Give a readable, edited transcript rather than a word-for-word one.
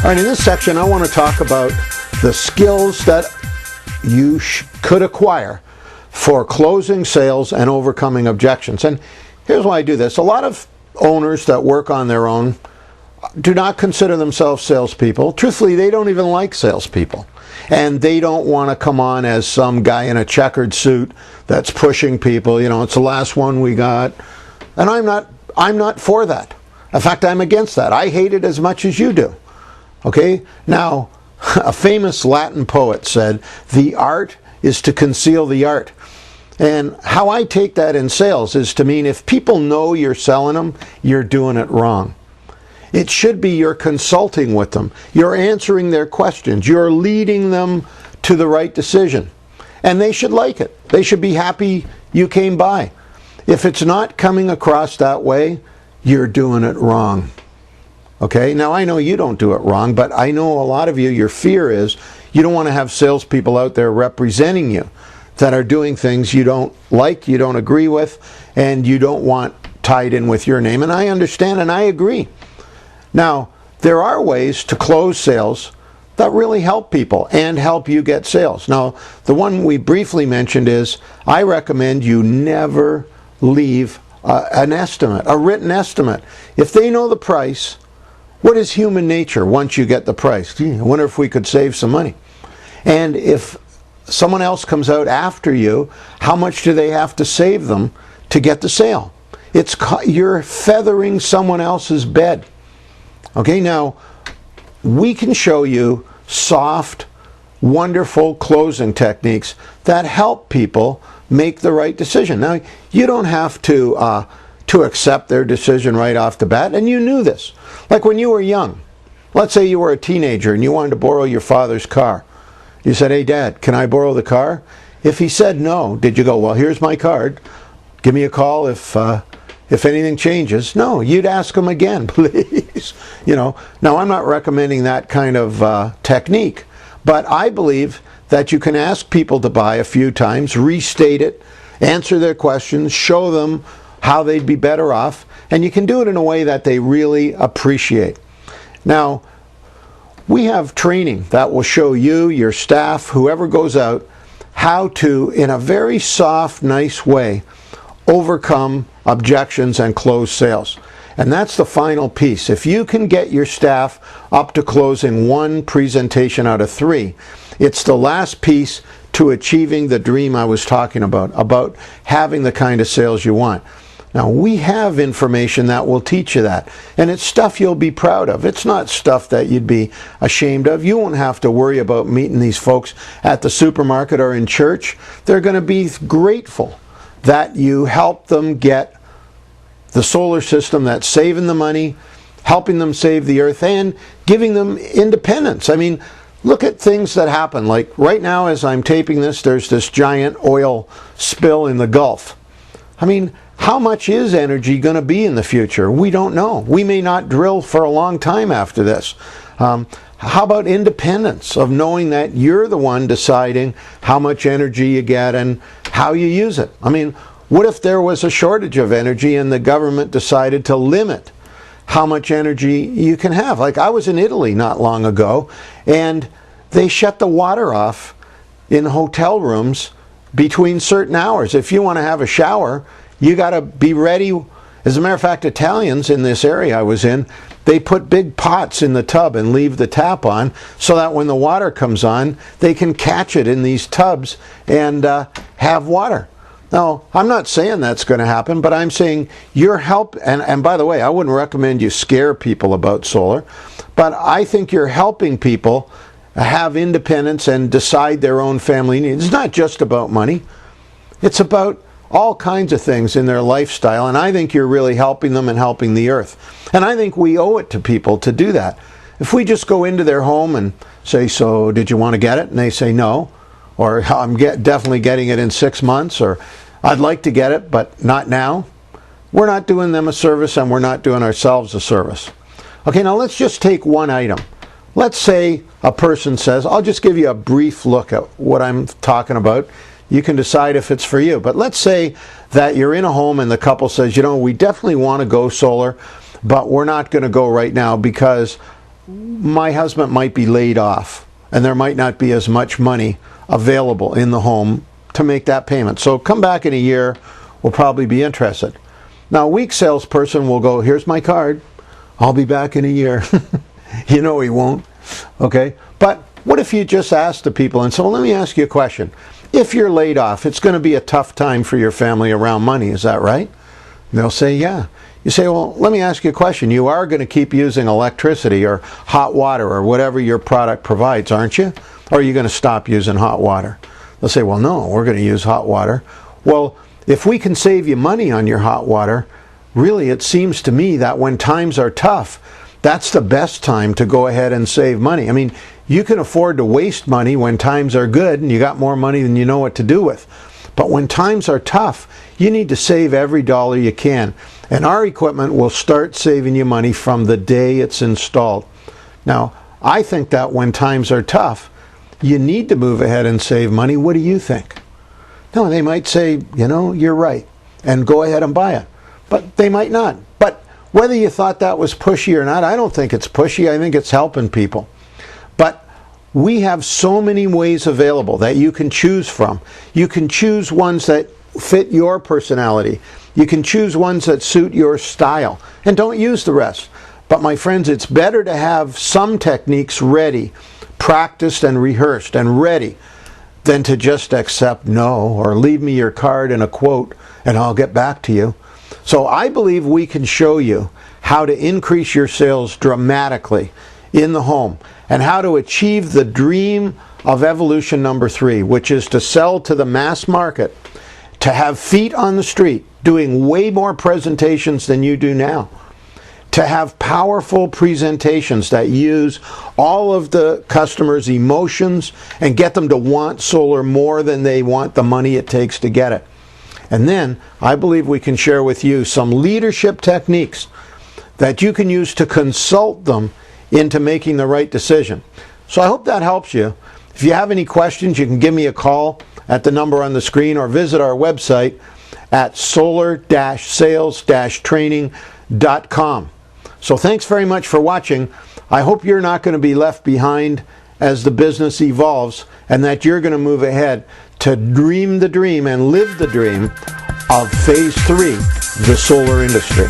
All right, in this section, I want to talk about the skills that you could acquire for closing sales and overcoming objections. And here's why I do this. A lot of owners that work on their own do not consider themselves salespeople. Truthfully, they don't even like salespeople. And they don't want to come on as some guy in a checkered suit that's pushing people. You know, it's the last one we got. And I'm not for that. In fact, I'm against that. I hate it as much as you do. Okay? Now, a famous Latin poet said, "The art is to conceal the art." And how I take that in sales is to mean if people know you're selling them, you're doing it wrong. It should be you're consulting with them. You're answering their questions. You're leading them to the right decision. And they should like it. They should be happy you came by. If it's not coming across that way, you're doing it wrong. Okay? Now, I know you don't do it wrong, but I know a lot of you, your fear is you don't want to have salespeople out there representing you that are doing things you don't like, you don't agree with, and you don't want tied in with your name. And I understand and I agree. Now, there are ways to close sales that really help people and help you get sales. Now, the one we briefly mentioned is I recommend you never leave an estimate, a written estimate. If they know the price, what is human nature once you get the price? Gee, I wonder if we could save some money. And if someone else comes out after you, how much do they have to save them to get the sale? You're feathering someone else's bed. Okay, now, we can show you soft, wonderful closing techniques that help people make the right decision. Now, you don't have to accept their decision right off the bat, and you knew this. Like when you were young, let's say you were a teenager and you wanted to borrow your father's car. You said, "Hey, Dad, can I borrow the car?" If he said no, did you go, "Well, here's my card. Give me a call if anything changes"? No, you'd ask him again, please. You know, now I'm not recommending that kind of technique, but I believe that you can ask people to buy a few times, restate it, answer their questions, show them how they'd be better off, and you can do it in a way that they really appreciate. Now, we have training that will show you, your staff, whoever goes out, how to, in a very soft, nice way, overcome objections and close sales. And that's the final piece. If you can get your staff up to closing one presentation out of 3, it's the last piece to achieving the dream I was talking about having the kind of sales you want. Now, we have information that will teach you that. And it's stuff you'll be proud of. It's not stuff that you'd be ashamed of. You won't have to worry about meeting these folks at the supermarket or in church. They're going to be grateful that you help them get the solar system that's saving the money, helping them save the earth, and giving them independence. I mean, look at things that happen. Like right now as I'm taping this, there's this giant oil spill in the Gulf. I mean, how much is energy going to be in the future? We don't know. We may not drill for a long time after this. How about independence of knowing that you're the one deciding how much energy you get and how you use it? I mean, what if there was a shortage of energy and the government decided to limit how much energy you can have? Like I was in Italy not long ago, and they shut the water off in hotel rooms between certain hours. If you want to have a shower, you got to be ready. As a matter of fact, Italians in this area I was in, they put big pots in the tub and leave the tap on so that when the water comes on, they can catch it in these tubs and have water. Now, I'm not saying that's going to happen, but I'm saying your help, and by the way, I wouldn't recommend you scare people about solar, but I think you're helping people have independence and decide their own family needs. It's not just about money. It's about all kinds of things in their lifestyle, and I think you're really helping them and helping the earth. And I think we owe it to people to do that. If we just go into their home and say, "So did you want to get it?" and they say no, or "I'm definitely getting it in 6 months," or "I'd like to get it, but not now," we're not doing them a service and we're not doing ourselves a service. Okay, now let's just take one item. Let's say a person says, I'll just give you a brief look at what I'm talking about. You can decide if it's for you. But let's say that you're in a home and the couple says, "You know, we definitely want to go solar, but we're not going to go right now because my husband might be laid off and there might not be as much money available in the home to make that payment. So come back in a year, we'll probably be interested. Now, a weak salesperson will go, here's my card, I'll be back in a year. You know he won't, okay? But what if you just ask the people and say, well, let me ask you a question. If you're laid off, it's going to be a tough time for your family around money, is that right? And they'll say, yeah. You say, well, let me ask you a question. You are going to keep using electricity or hot water or whatever your product provides, aren't you? Or are you going to stop using hot water? They'll say, well, no, we're going to use hot water. Well, if we can save you money on your hot water, really it seems to me that when times are tough, that's the best time to go ahead and save money. I mean, you can afford to waste money when times are good and you got more money than you know what to do with. But when times are tough, you need to save every dollar you can. And our equipment will start saving you money from the day it's installed. Now, I think that when times are tough, you need to move ahead and save money. What do you think? No, they might say, you know, you're right, and go ahead and buy it. But they might not. But whether you thought that was pushy or not, I don't think it's pushy. I think it's helping people. But we have so many ways available that you can choose from. You can choose ones that fit your personality. You can choose ones that suit your style. And don't use the rest. But my friends, it's better to have some techniques ready, practiced and rehearsed and ready, than to just accept no or leave me your card and a quote and I'll get back to you. So I believe we can show you how to increase your sales dramatically in the home and how to achieve the dream of evolution number 3, which is to sell to the mass market, to have feet on the street, doing way more presentations than you do now, to have powerful presentations that use all of the customers' emotions and get them to want solar more than they want the money it takes to get it. And then I believe we can share with you some leadership techniques that you can use to consult them into making the right decision. So I hope that helps you. If you have any questions, you can give me a call at the number on the screen or visit our website at solar-sales-training.com. So thanks very much for watching. I hope you're not going to be left behind as the business evolves and that you're going to move ahead to dream the dream and live the dream of Phase 3, the solar industry.